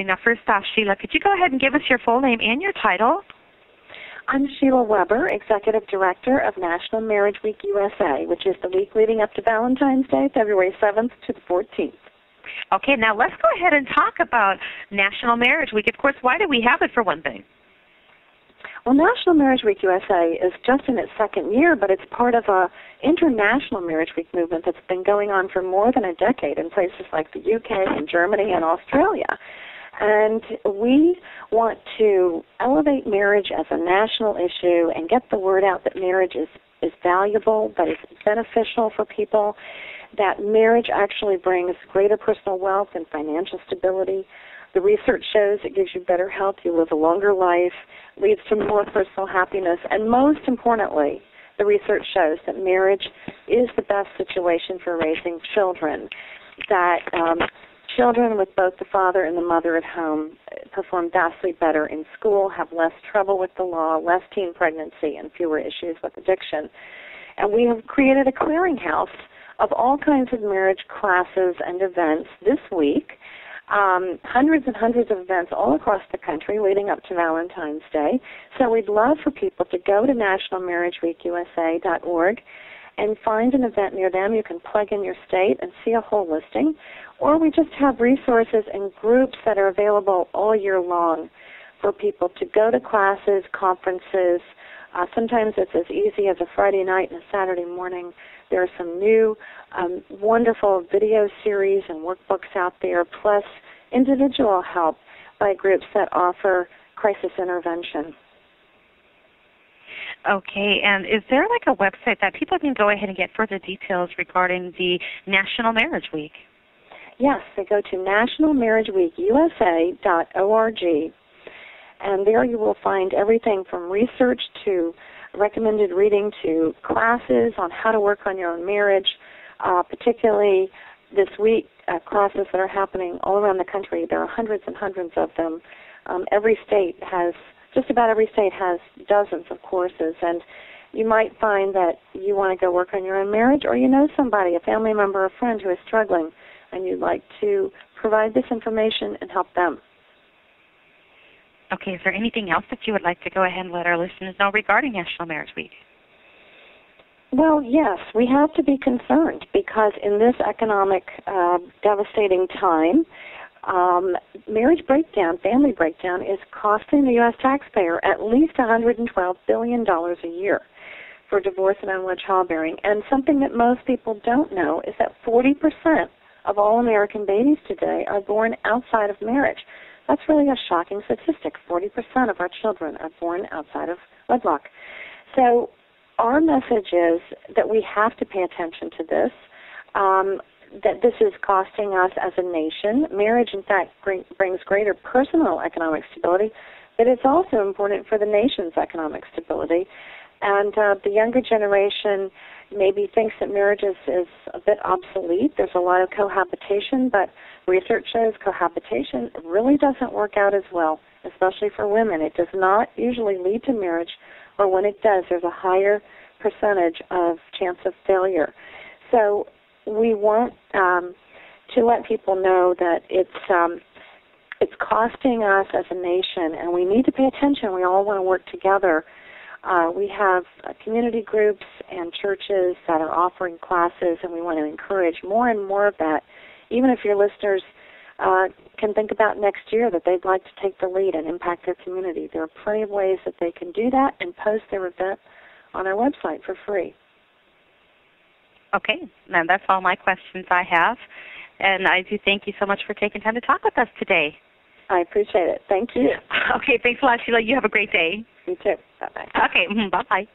Now, first off, Sheila, could you go ahead and give us your full name and your title? I'm Sheila Weber, Executive Director of National Marriage Week USA, which is the week leading up to Valentine's Day, February 7th to the 14th. Okay, now let's go ahead and talk about National Marriage Week. Of course, why do we have it, for one thing? Well, National Marriage Week USA is just in its second year, but it's part of a international Marriage Week movement that's been going on for more than a decade in places like the UK and Germany and Australia. And we want to elevate marriage as a national issue and get the word out that marriage is valuable, that it's beneficial for people, that marriage actually brings greater personal wealth and financial stability. The research shows it gives you better health, you live a longer life, leads to more personal happiness, and most importantly, the research shows that marriage is the best situation for raising children, that children with both the father and the mother at home perform vastly better in school, have less trouble with the law, less teen pregnancy, and fewer issues with addiction. And we have created a clearinghouse of all kinds of marriage classes and events this week, hundreds and hundreds of events all across the country leading up to Valentine's Day. So we'd love for people to go to nationalmarriageweekusa.org and find an event near them. You can plug in your state and see a whole listing. Or we just have resources and groups that are available all year long for people to go to classes, conferences. Sometimes it's as easy as a Friday night and a Saturday morning. There are some new wonderful video series and workbooks out there, plus individual help by groups that offer crisis intervention. Okay, and is there like a website that people can go ahead and get further details regarding the National Marriage Week? Yes, they go to nationalmarriageweekusa.org, and there you will find everything from research to recommended reading to classes on how to work on your own marriage, particularly this week, classes that are happening all around the country. There are hundreds and hundreds of them. Just about every state has dozens of courses, and you might find that you want to go work on your own marriage, or you know somebody, a family member, a friend who is struggling, and you'd like to provide this information and help them. Okay, is there anything else that you would like to go ahead and let our listeners know regarding National Marriage Week? Well, yes, we have to be concerned because in this economic devastating time, marriage breakdown, family breakdown, is costing the U.S. taxpayer at least $112 billion a year for divorce and unwed childbearing. And something that most people don't know is that 40% of all American babies today are born outside of marriage. That's really a shocking statistic. 40% of our children are born outside of wedlock. So our message is that we have to pay attention to this, that this is costing us as a nation. Marriage, in fact, brings greater personal economic stability, but it's also important for the nation's economic stability. And the younger generation maybe thinks that marriage is a bit obsolete. There's a lot of cohabitation, but research shows cohabitation really doesn't work out as well, especially for women. It does not usually lead to marriage, or when it does, there's a higher percentage of chance of failure. So we want to let people know that it's costing us as a nation, and we need to pay attention. We all want to work together. We have community groups and churches that are offering classes, and we want to encourage more and more of that. Even if your listeners can think about next year that they'd like to take the lead and impact their community, there are plenty of ways that they can do that and post their event on our website for free. Okay, now that's all my questions I have, and I do thank you so much for taking time to talk with us today. I appreciate it. Thank you. Okay, thanks a lot, Sheila. You have a great day. You too. Bye-bye. Okay, bye-bye.